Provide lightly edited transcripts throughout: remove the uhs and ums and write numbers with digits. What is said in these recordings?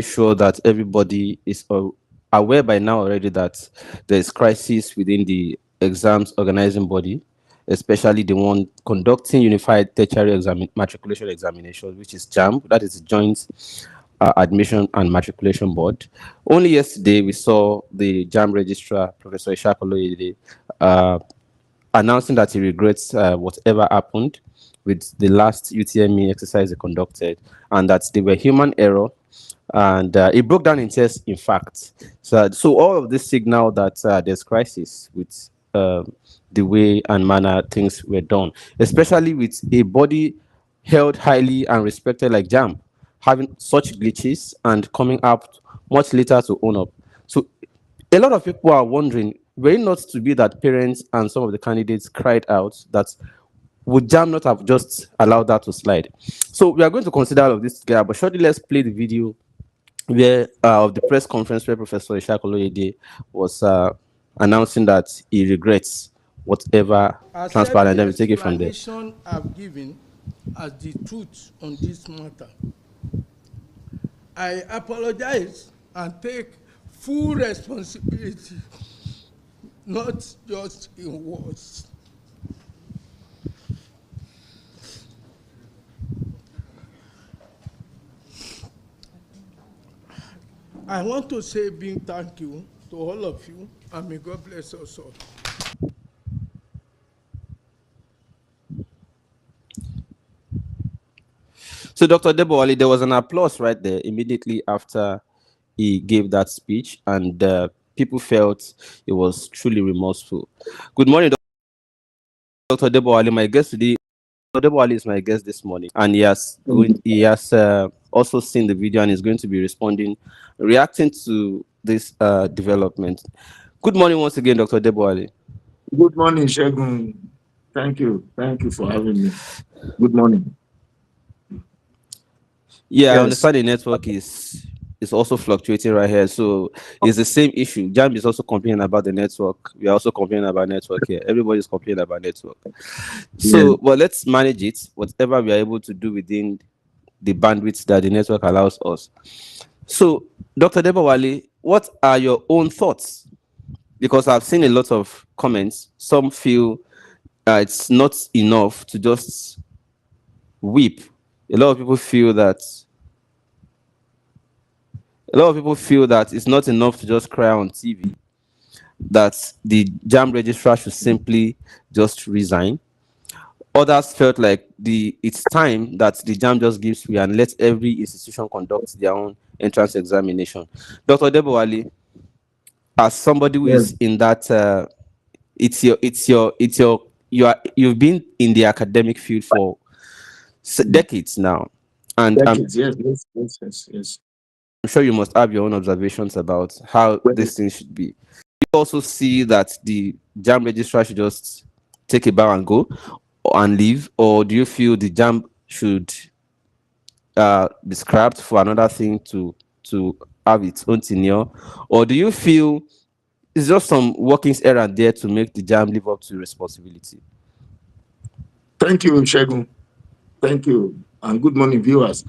sure that everybody is aware by now already that there is crisis within the exams organizing body, especially the one conducting unified tertiary matriculation examination, which is JAMB, that is the Joint Admission and Matriculation Board. Only yesterday we saw the JAMB registrar, Professor Ishakoloyede, announcing that he regrets whatever happened with the last UTME exercise they conducted, and that they were human error, and it broke down in tears, in fact. So all of this signal that there's crisis with the way and manner things were done, especially with a body held highly and respected like JAMB having such glitches and coming up much later to own up. So a lot of people are wondering, were it not to be that parents and some of the candidates cried out, that would JAM not have just allowed that to slide? So we are going to consider all of this together, but shortly let's play the video where of the press conference where Professor Ishakoloyede was announcing that he regrets whatever transpired, and then we take it from there. Explanation I've given as the truth on this matter. I apologize and take full responsibility, not just in words. I want to say a big thank you to all of you, and may God bless us all. So, Dr. Odebowale, there was an applause right there immediately after he gave that speech, and people felt it was truly remorseful. Good morning, Dr. Odebowale. My guest today, Dr. Odebowale is my guest this morning, and he has also seen the video and is going to be reacting to this development. Good morning once again, Dr. Odebowale. Good morning, Shegun. Thank you for having me. Good morning. Yeah, yes. I understand the network is also fluctuating right here, so it's the same issue. JAMB is also complaining about the network. We are also complaining about network here. Everybody's complaining about network. So, well, let's manage it, whatever we are able to do within the bandwidth that the network allows us. So, Dr. Odebowale, what are your own thoughts? Because I've seen a lot of comments. Some feel it's not enough to just weep. A lot of people feel that it's not enough to just cry on TV, that the JAMB registrar should simply just resign. Others felt like it's time that the JAMB just gives way and let every institution conduct their own entrance examination. Dr. Odebowale, as somebody who is in that, you've been in the academic field for decades now, and decades, yes. I'm sure you must have your own observations about how this thing should be. You also see that the JAMB registrar should just take a bow and go and leave, or do you feel the JAMB should be scrapped for another thing to have its own tenure, or do you feel it's just some workings here and there to make the JAMB live up to responsibility? Thank you, Shegun. Thank you, and good morning, viewers.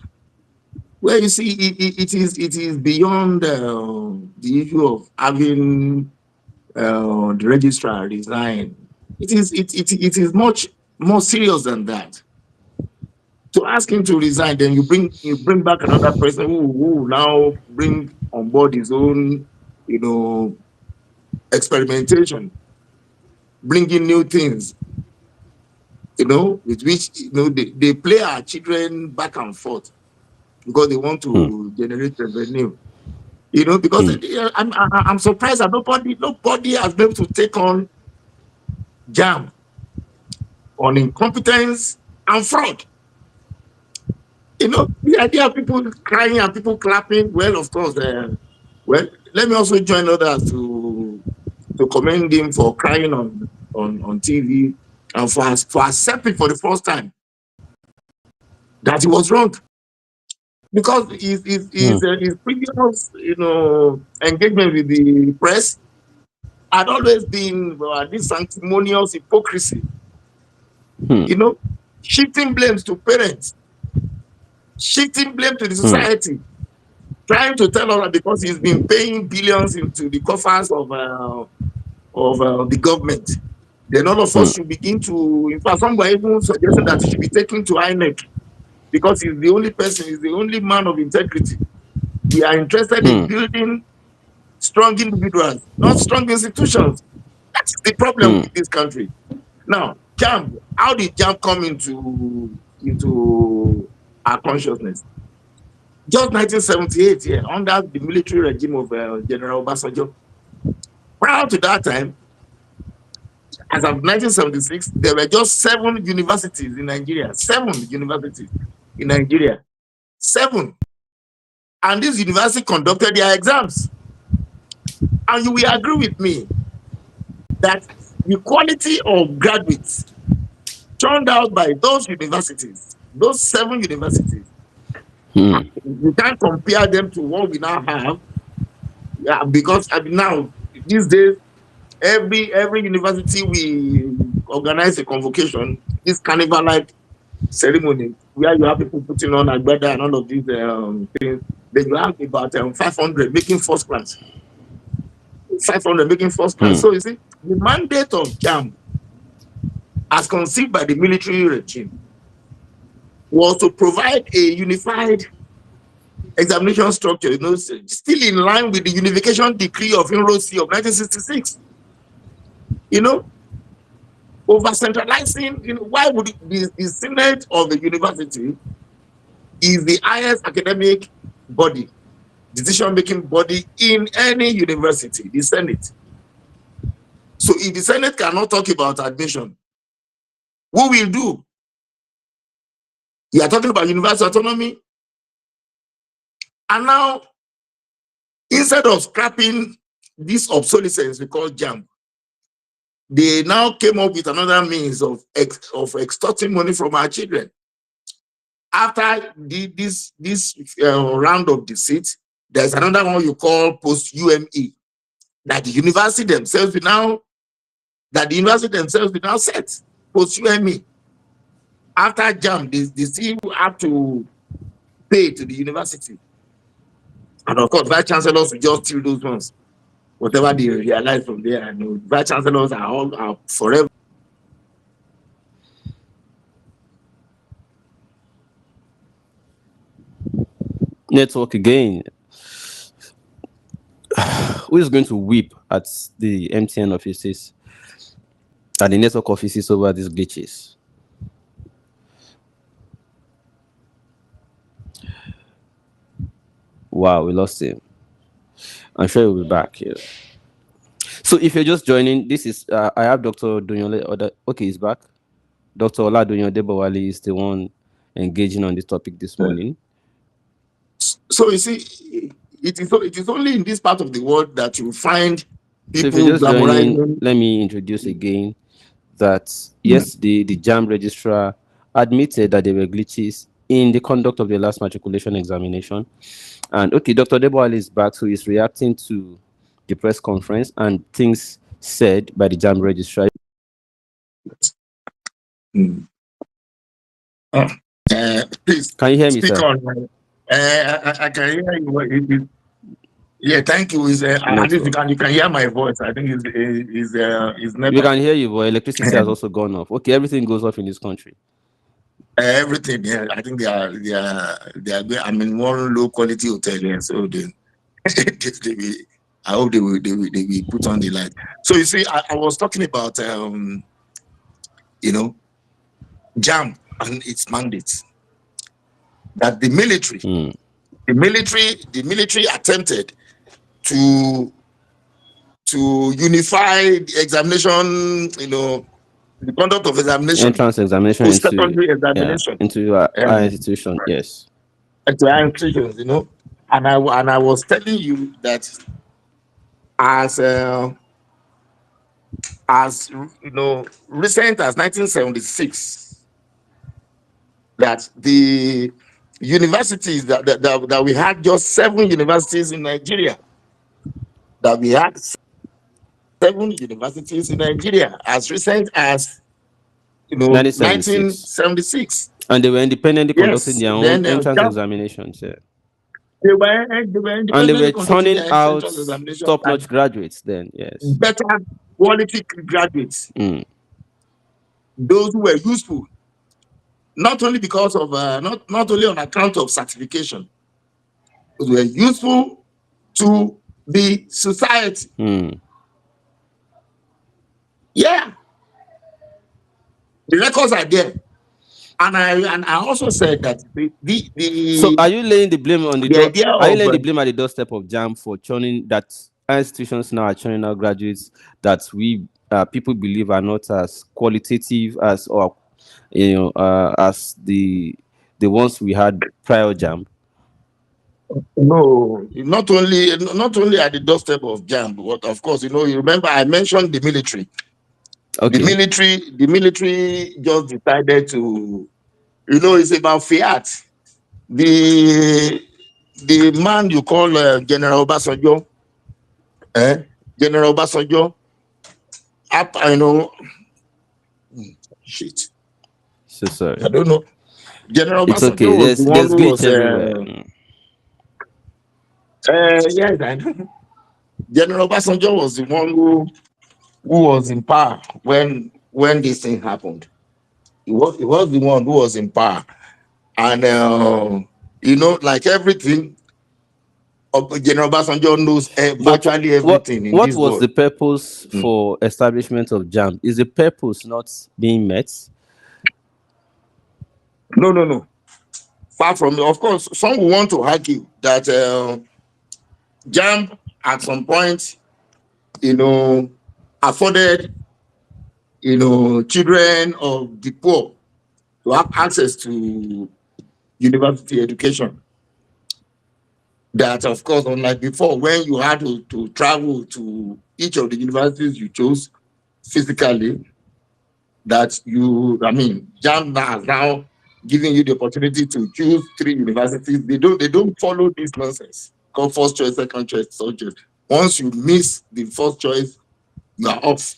Well, you see, it is beyond the issue of having the registrar resign. It is much more serious than that. To ask him to resign, then you bring back another person who will now bring on board his own, experimentation, bringing new things, with which they play our children back and forth, because they want to generate revenue, because I'm surprised that nobody has been able to take on JAMB on incompetence and fraud. The idea of people crying and people clapping, well, of course, well, let me also join others to commend him for crying on TV and for accepting for the first time that he was wrong. Because his previous, engagement with the press had always been this sanctimonious hypocrisy. Shifting blames to parents, shifting blame to the society. trying to tell us that because he's been paying billions into the coffers of the government, then all of us should begin to, in fact, some were even suggesting that he should be taken to INEC because he's the only person, he's the only man of integrity. We are interested in building strong individuals, not strong institutions. That's the problem with this country. Now, JAMB, how did JAMB come into our consciousness? Just 1978, yeah, under the military regime of General Obasanjo. Prior to that time, as of 1976, there were just 7 universities in Nigeria. 7 universities in Nigeria. 7. And these universities conducted their exams. And you will agree with me that the quality of graduates turned out by those universities, those 7 universities, you can't compare them to what we now have. Yeah, because now, these days, every university we organize a convocation, this carnival-like ceremony where you have people putting on agbada and all of these things. Then you have about 500 making first class. 500 making first class. So you see, the mandate of JAMB, as conceived by the military regime, was to provide a unified examination structure, still in line with the Unification Decree of Inrosi of 1966. Over centralizing, why would the Senate of the university is the highest academic body, decision-making body in any university, the Senate. So if the Senate cannot talk about admission, who will do? You are talking about university autonomy. And now, instead of scrapping this obsolescence we call JAMB, they now came up with another means of extorting money from our children. After this round of deceit, there's another one you call post-UME, that the university themselves will now set post-UME. After JAMB, they still have to pay to the university. And of course, vice chancellors will just steal those ones. Whatever they realize from there, and vice chancellors are forever. Network again. Who is going to weep at the MTN offices, at the network offices over these glitches? Wow, we lost him. I'm sure he'll be back here. So if you're just joining, this is I have Dr. Dunyole. Okay, he's back. Dr. Odebowale is the one engaging on this topic this morning. So you see, it is only in this part of the world that you find people. So if you're just joining, let me introduce again that yes, the JAMB registrar admitted that there were glitches in the conduct of the last matriculation examination. And okay, Dr. Odebowale is back, so he's reacting to the press conference and things said by the JAMB registrar. Please, can you hear me, speak sir? On. I can hear you. Yeah, thank you. At least you can hear my voice. I think is never. We can hear you, but electricity has also gone off. Okay, everything goes off in this country. Everything, yeah. I think they are. I'm in one low quality hotel here, so I hope they will put on the light. So you see, I was talking about JAMB and its mandates. That the military attempted to unify the examination, the conduct of examination, entrance examination, post-secondary examination into our institution, yes, into our institutions, and I was telling you that as recent as 1976, that the universities that we had just 7 universities in Nigeria. That we had 7 universities in Nigeria as recent as 1976. And they were independently conducting their own entrance examinations. Yeah. they were And they independently were conducting churning their out entrance examination top-notch and graduates then, yes. better quality graduates, Mm. those who were useful, not only because of not only on account of certification, but were useful to the society. Mm. Yeah, the records are there. And I also said that So are you laying the blame on the the door? idea Are you of laying the blame at the doorstep of JAMB for churning that institutions now are churning out graduates that we people believe are not as qualitative as, or as the ones we had prior JAMB? no, not only at the doorstep of JAMB, but of course, you remember I mentioned the military. Okay. The military just decided to, it's about fiat. The the man you call General Obasanjo, eh? General Obasanjo, up, shit, So sorry. I don't know. General It's okay. Obasanjo was the one There's who glitch was, everywhere. Mm. yes, I know. General Obasanjo was the one who was in power when this thing happened. He was the one who was in power, and like everything, General Obasanjo knows But virtually what everything in what this was the world. purpose Mm. for establishment of JAMB? Is the purpose not being met? No, no, no. Far from it. Of course, some will want to argue that JAMB at some point, afforded, children of the poor to have access to university education. That, of course, unlike before, when you had to travel to each of the universities you chose physically, JAMB now has now giving you the opportunity to choose 3 universities. They don't follow this nonsense called first choice, second choice, third choice. Once you miss the first choice, you are off.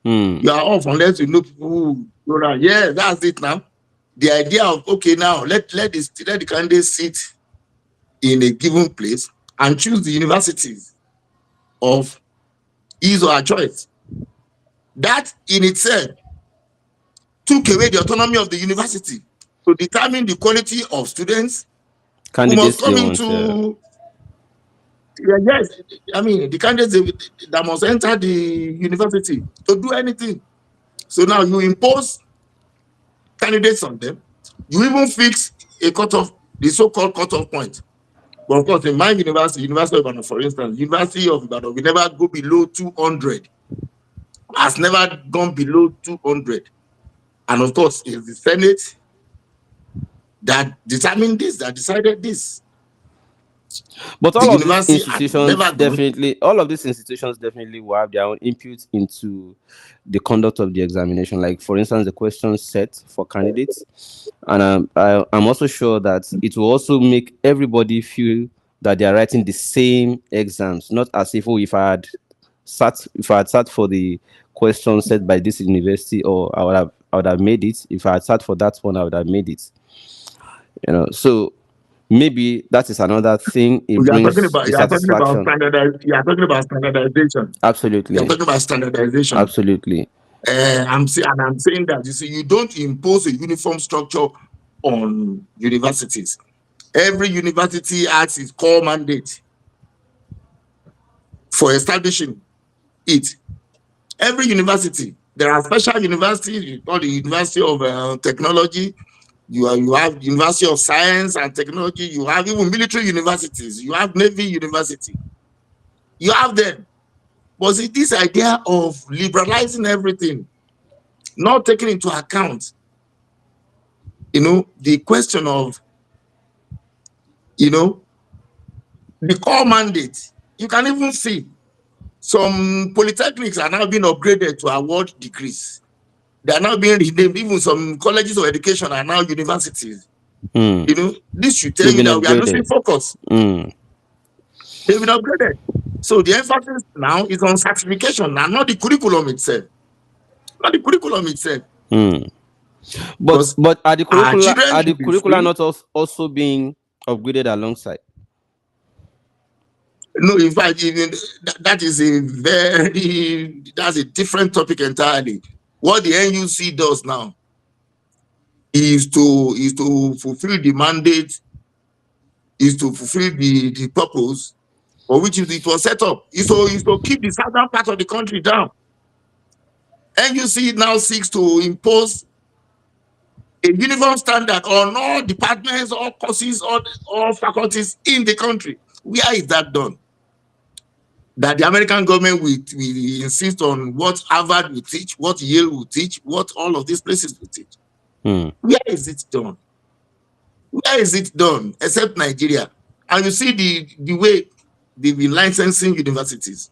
Hmm. You are off unless you know people who go around. Yeah, that's it now. The idea of, okay, now let the candidates sit in a given place and choose the universities of his or her choice. That in itself took away the autonomy of the university to determine the quality of students who must Candidates they come want. Yeah. into. Yeah, yes, the candidates that must enter the university to do anything. So now you impose candidates on them. You even fix a cutoff, the so-called cutoff point. But of course, in my university, University of Ibadan, for instance, University of Ibadan, we never go below 200. Has never gone below 200. And of course, it's the Senate that determined this, that decided this. But The university had never gone. all of these institutions definitely will have their own input into the conduct of the examination. Like, for instance, the question set for candidates. And I'm also sure that it will also make everybody feel that they are writing the same exams, not as if, oh, if I had sat for the question set by this university, or I would have made it. If I had sat for that one, I would have made it. So maybe that is another thing. It You are talking brings about the you are talking about satisfaction. you are talking about standardization. You are Absolutely. talking about standardization. Absolutely. I'm saying that you don't impose a uniform structure on universities. Every university has its core mandate for establishing it. Every university, there are special universities. You call the University of Technology. You have University of Science and Technology. You have even military universities. You have Navy University. You have them. But see, this idea of liberalizing everything, not taking into account, the question of, the core mandate. You can even see some polytechnics are now being upgraded to award degrees. They are now being renamed. Even some colleges of education are now universities. Hmm. This should tell They've you been that we are losing upgraded. focus. Hmm. They've been upgraded. So the emphasis now is on certification and not the curriculum itself. Not the curriculum itself. Hmm. But Because our children are the should be curricula free. not also being upgraded alongside? No, in fact, even that is that's a different topic entirely. What the NUC does now is to fulfill the mandate, is to fulfill the purpose for which it was set up. Is to keep the southern part of the country down. NUC now seeks to impose a uniform standard on all departments, all courses, all faculties in the country. Where is that done? That the American government will insist on what Harvard will teach, what Yale will teach, what all of these places will teach. Where is it done? Where is it done? Except Nigeria. And you see the way they've been licensing universities.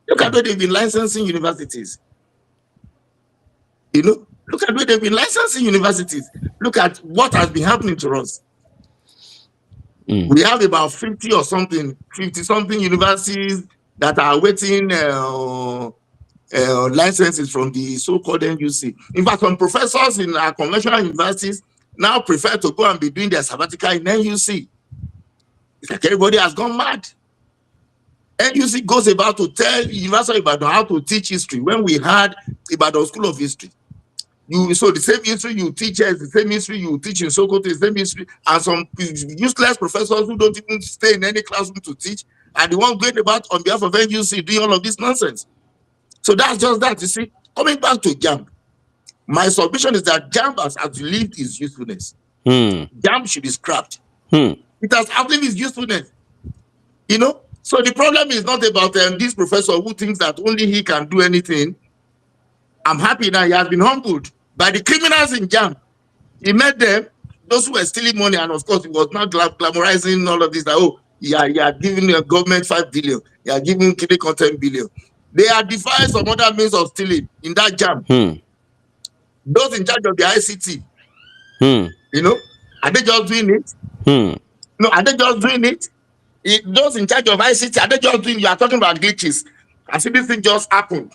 Look at where they've been licensing universities. You know, look at where they've been licensing universities. Look at what has been happening to us. We have about 50 something universities that are waiting licenses from the so-called NUC. In fact, some professors in our conventional universities now prefer to go and be doing their sabbatical in NUC. It's like everybody has gone mad. NUC goes about to tell University of Ibadan how to teach history when we had Ibadan School of History. So the same history you teach is the same history you teach in Sokoto, the same history, and some useless professors who don't even stay in any classroom to teach, and the one going about on behalf of NUC doing all of this nonsense. So that's just that, you see. Coming back to JAMB, my submission is that JAMB has outlived its usefulness. JAMB should be scrapped. It has outlived its usefulness. You know? So the problem is not about this professor who thinks that only he can do anything. I'm happy that he has been humbled by the criminals in JAMB. He met them, those who were stealing money, and of course, he was not glamorizing all of this. That, oh, you are giving the government 5 billion, you are giving Kide content billion. They are defying some other means of stealing in that JAMB. Those in charge of the ICT, you know, are they just doing it? No, are they just doing it? Those in charge of ICT, are they just doing? You are talking about glitches. I see this thing just happened.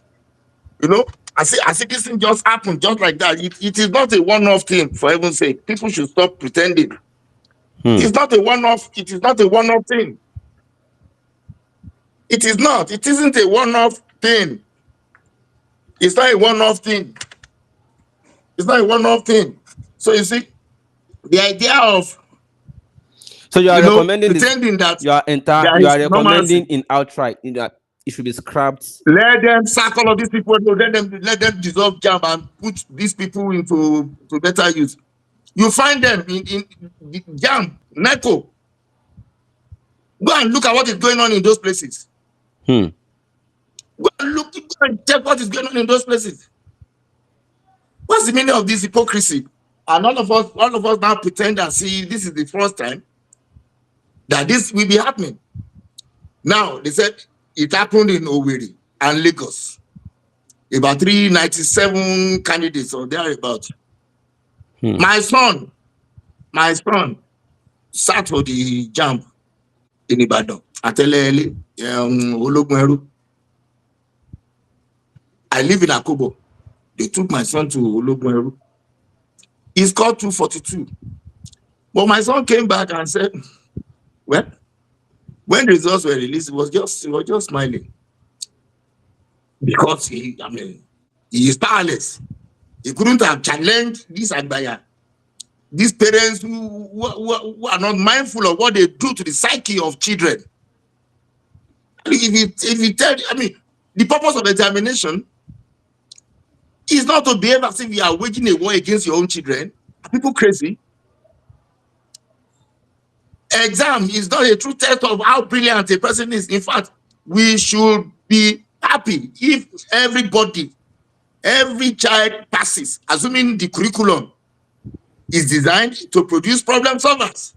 You know, I see this thing just happened just like that. It is not a one-off thing, for heaven's sake. People should stop pretending. It's not a one-off. It is not a one-off thing. It is not. It isn't a one-off thing. It's not a one-off thing. It's not a one-off thing. So you see, the idea of you are recommending pretending that you are recommending in outright that it should be scrapped. Let them sack all of these people. Let them dissolve JAMB and put these people into better use. You find them in JAMB, NECO. Go and look at what is going on in those places. Go and check what is going on in those places. What's the meaning of this hypocrisy? And all of us now pretend and see this is the first time that this will be happening. Now, they said it happened in Owerri and Lagos. About 397 candidates or thereabout. My son sat for the JAMB in Ibadan at Elele, Ologweru. I live in Akobo. They took my son to Ologweru. He scored 242. But my son came back and said, well, when the results were released, he was just smiling. Because he is powerless. He couldn't have challenged this Agbaya. These parents who are not mindful of what they do to the psyche of children. If you tell, the purpose of examination is not to behave as if you are waging a war against your own children. Are people crazy? Exam is not a true test of how brilliant a person is. In fact, we should be happy if every child passes, assuming the curriculum is designed to produce problem solvers.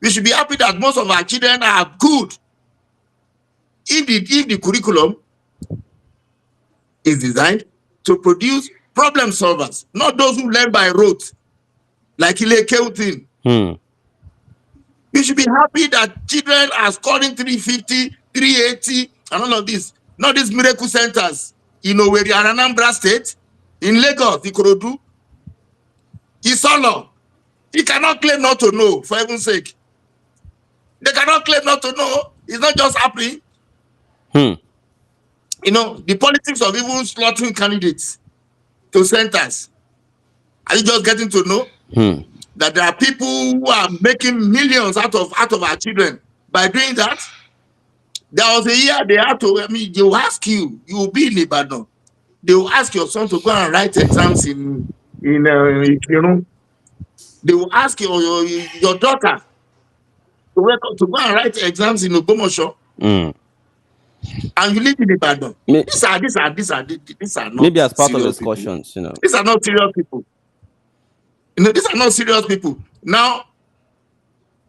We should be happy that most of our children are good. If the curriculum is designed to produce problem solvers, not those who learn by rote, like Ile Keutin. We should be happy that children are scoring 350, 380, and all of this. Not these miracle centers in Owerri and Anambra State, in Lagos, Ikorodu, Isolo. He cannot claim not to know, for heaven's sake. They cannot claim not to know. It's not just happening. Hmm. You know, the politics of even slaughtering candidates to centers. Are you just getting to know Hmm. that there are people who are making millions out of our children by doing that? There was a year they had to, I mean, they will ask you, you will be in Ibadan. They will ask your son to go and write exams in Ikirun. They will ask your daughter to go and write exams in Ogbomoso, Hmm. and you live in Ibadan. May- These are not Maybe as part of serious people. discussions, you know. These are not serious people. You know, these are not serious people. Now,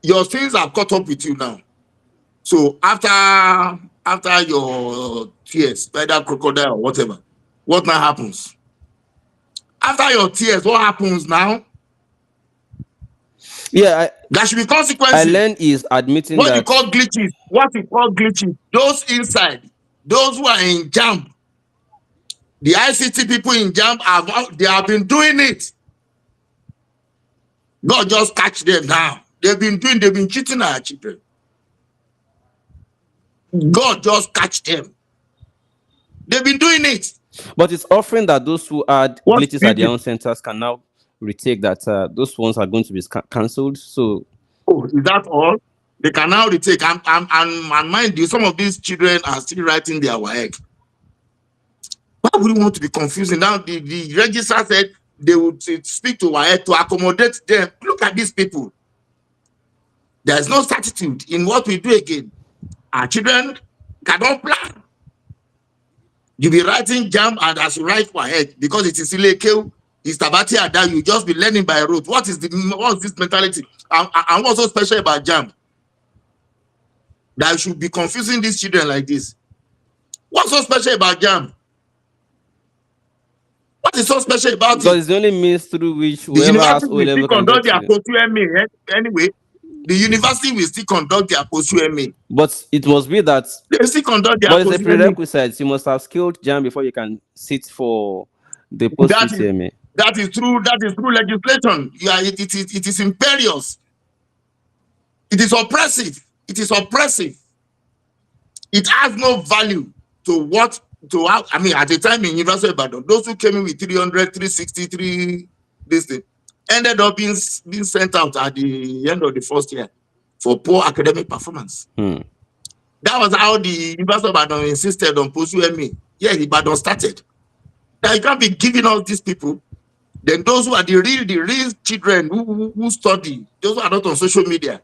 your things have caught up with you now. So after your tears, whether crocodile or whatever, what now happens? After your tears, what happens now? Yeah, There should be I consequences. learned is admitting What you that. call glitches, those inside, those who are in JAMB, the ICT people in JAMB they have been doing it. God just catch them now. They've been cheating our children. God just catch them. They've been doing it. But it's offering that those who had What glitches did at their own centers can now retake that. Those ones are going to be cancelled. So Oh, is that all? They can now retake. And mind you, some of these children are still writing their WAEC. Why would you want to be confusing? Now, the registrar said they would speak to WAEC to accommodate them. Look at these people. There's no certitude in what we do again. Our children cannot plan. You be writing JAMB and as you write WAEC because it is Ilekeu, it's Tabati Ada, you just be learning by rote. What's this mentality? And what's so special about JAMB? That should be confusing these children like this. What's so special about JAMB? What is so special about because it? it's the only means through which The whoever has university O will still level can conduct get their to. post-UMA anyway. The university will still conduct their post-UMA. But it must be that. They will still conduct their But it's a post-UMA. prerequisite. You must have skilled JAMB before you can sit for the post UTMA. That is true legislation. Yeah, it is imperious. It is oppressive. It is oppressive. It has no value to what to how. I mean, at the time in University of Ibadan, those who came in with 300, 363, this thing, ended up being sent out at the end of the first year for poor academic performance. That was how the University of Ibadan insisted on post-UMA. Yeah, Ibadan started. Now you can't be giving all these people. Then those who are the real children who study, those who are not on social media,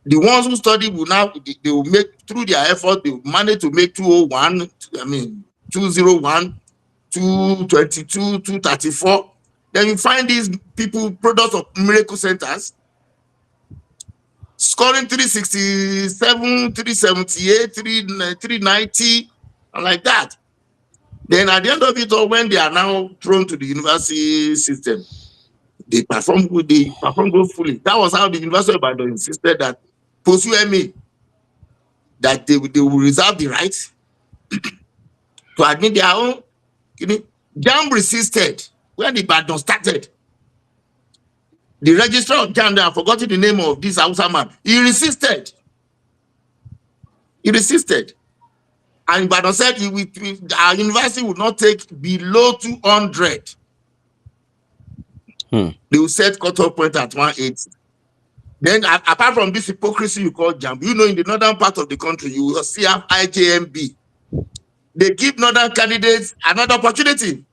the ones who study will now, they will make, through their effort, they will manage to make 201, I mean, 201, 222, 234. Then you find these people, products of miracle centers, scoring 367, 378, 390, and like that. Then at the end of it all, when they are now thrown to the university system, they perform good fully. That was how the University of Ibadan insisted that post-UMA, that they will reserve the right to admit their own. JAMB resisted when the Ibadan started. The registrar of JAMB, I've forgotten the name of this Hausa man. He resisted. And Ibadan said our university would not take below 200. They will set cut-off point at 180. Then, apart from this hypocrisy you call JAMB, you know, in the northern part of the country, you will see IJMB. They give northern candidates another opportunity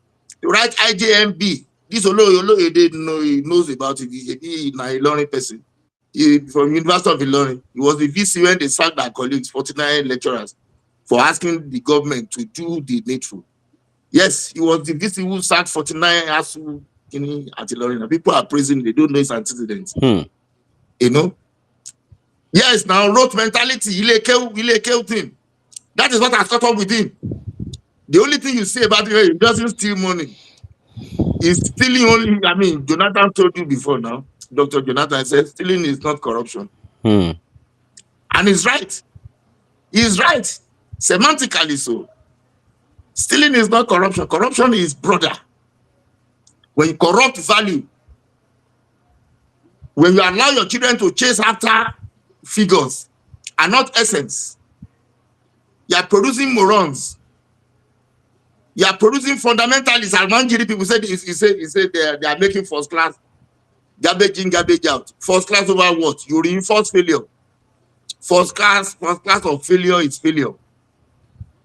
to write IJMB. This Oloye didn't know, he knows about it. He's a Ilorin person. From University of Ilorin. He was the VC when they sacked their colleagues, 49 lecturers, for asking the government to do the needful. Yes, he was the VC who sacked 49 ASU at Ilorin. People are praising, they don't know his antecedents. You know? Yes, now rote mentality, Ilekeu thing. That is what has caught up with him. The only thing you say about him, he doesn't steal money. He's stealing only, I mean, Jonathan told you before now, Dr. Jonathan said stealing is not corruption. And he's right. He's right. Semantically so. Stealing is not corruption. Corruption is broader. When you corrupt value, when you allow your children to chase after figures are not essence. You are producing morons. You are producing fundamentalists. Almanjiri people said he said they are making first class, garbage in, garbage out. First class over what? You reinforce failure. First class of failure is failure.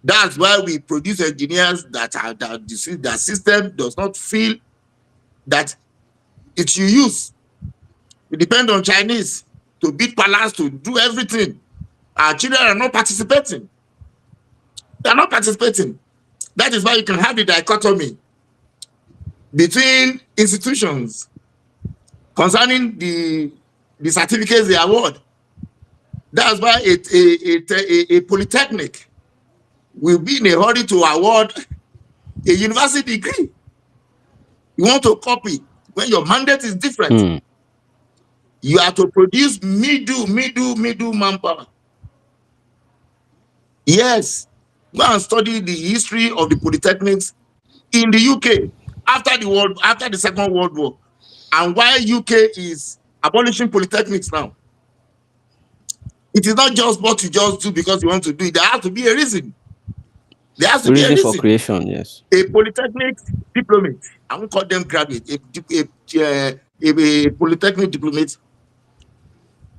That's why we produce engineers that system does not feel that it's you use. We depend on Chinese to beat Palace, to do everything. Our children are not participating. They are not participating. That is why you can have the dichotomy between institutions concerning the certificates they award. That's why a polytechnic will be in a hurry to award a university degree. You want to copy when your mandate is different. You have to produce middle manpower. Yes, go and study the history of the polytechnics in the UK after the Second World War, and why UK is abolishing polytechnics now. It is not just what you just do because you want to do it. There has to be a reason. There has to be a reason for creation. Yes, a polytechnic diplomate. I won't call them graduate. A polytechnic diplomate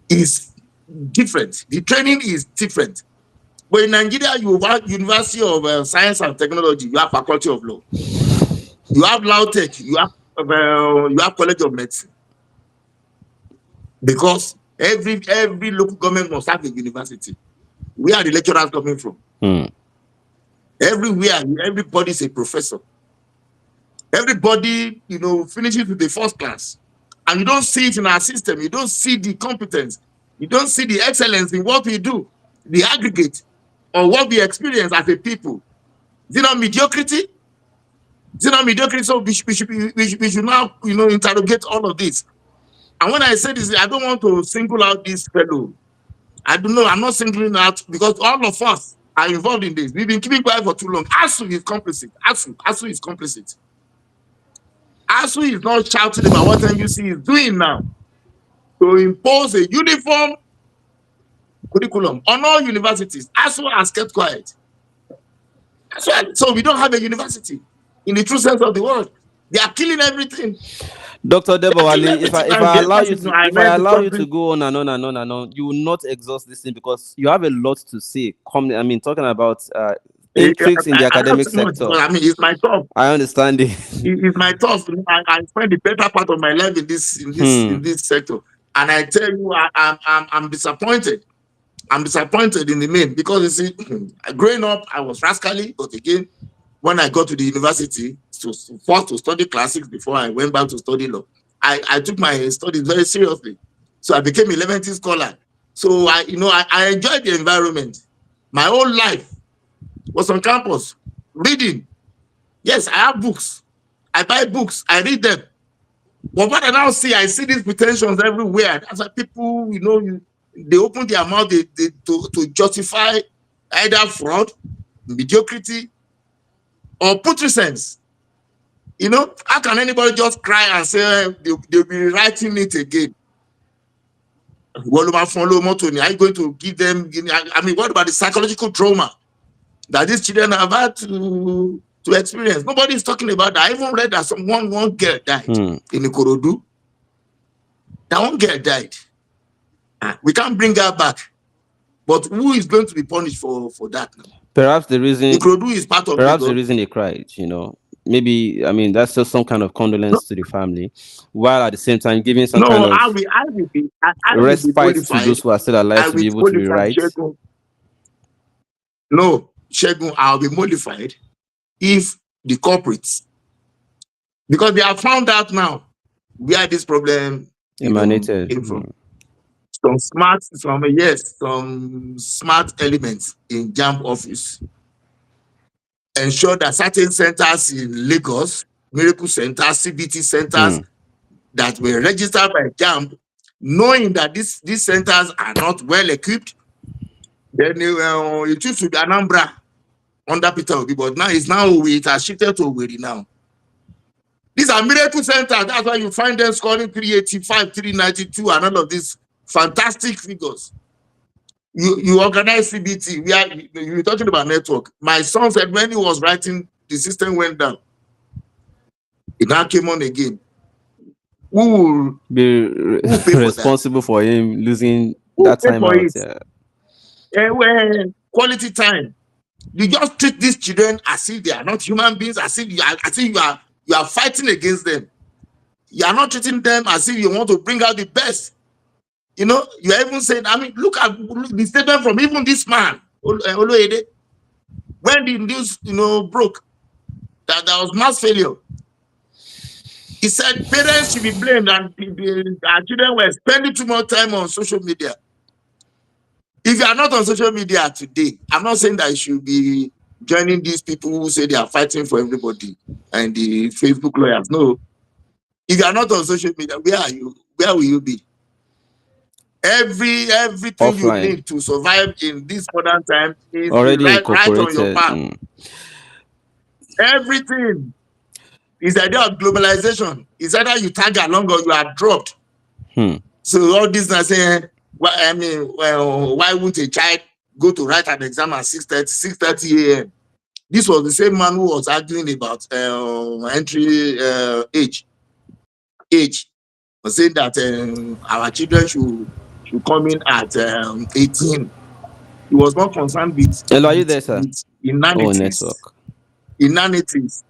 is different. The training is different. But in Nigeria, you have University of Science and Technology. You have Faculty of Law. You have LAUTECH. You have College of Medicine. Because every local government must have a university. Where are the lecturers coming from? Everywhere, everybody is a professor. Everybody, finishes with the first class. And you don't see it in our system. You don't see the competence. You don't see the excellence in what we do, the aggregate, or what we experience as a people. Is it not mediocrity? Is it not mediocrity? So we should now, interrogate all of this. And when I say this, I don't want to single out this fellow. I don't know. I'm not singling out because all of us are involved in this. We've been keeping quiet for too long. ASU is complicit. ASU is complicit. ASU is not shouting about what NUC is doing now to impose a uniform curriculum on all universities. ASU has kept quiet. So we don't have a university in the true sense of the word. They are killing everything. Dr. Odebowale, if I allow you to go on and on and on and on, you will not exhaust this thing because you have a lot to say. Talking about intrigues in the academic sector. It's my top. I understand it. It's my top. I spend the better part of my life in this sector, and I tell you, I'm disappointed. I'm disappointed in the main because you see, growing up, I was rascally, but again, when I got to the university, first to study classics before I went back to study law, I took my studies very seriously. So I became a 11th scholar. So I enjoyed the environment. My whole life was on campus, reading. Yes, I have books. I buy books. I read them. But what I now see, I see these pretensions everywhere. That's why people, they open their mouth to justify either fraud, mediocrity, or putrescence. How can anybody just cry and say they'll be writing it again? Are you going to give them? What about the psychological trauma that these children have had to experience? Nobody is talking about that. I even read that one girl died in Ikorodu. That one girl died. We can't bring her back. But who is going to be punished for that now? Perhaps the reason Ikorodu is part of the reason they cried, maybe that's just some kind of condolence to the family, while at the same time giving some kind of respite to those who are still alive to be able to rewrite. No, Shegun, I'll be mollified if the culprits, because they have found out now where this problem emanated came from. Some smart elements in JAMB office ensure that certain centers in Lagos, Miracle Centers, CBT centers that were registered by JAMB, knowing that these centers are not well equipped, then it used to be Anambra under Peter Obi, but now it has shifted to Owerri now. These are miracle centers. That's why you find them scoring 385, 392, and all of these fantastic figures. You organize CBT. You were talking about network. My son said when he was writing, the system went down. It now came on again. Who will pay for that? responsible for him losing Who that pay time for out. it? Yeah. When quality time. You just treat these children as if they are not human beings, as if you are fighting against them. You are not treating them as if you want to bring out the best. You know, you are even saying, I mean, look at the statement from even this man, Oloede, when the news, broke that there was mass failure. He said parents should be blamed and our children were spending too much time on social media. If you are not on social media today, I'm not saying that you should be joining these people who say they are fighting for everybody and the Facebook lawyers. No. If you are not on social media, where are you? Where will you be? Everything Offline. you need to survive in this modern time is Already right on your incorporated. path. Everything is the idea of globalization. It's either you tag along or you are dropped. So all this are saying, why wouldn't a child go to write an exam at 6:30 a.m.? This was the same man who was arguing about entry age. Was saying that our children should come in at 18. He was not concerned with Hello, are you there, sir? inanities. Network. Inanities.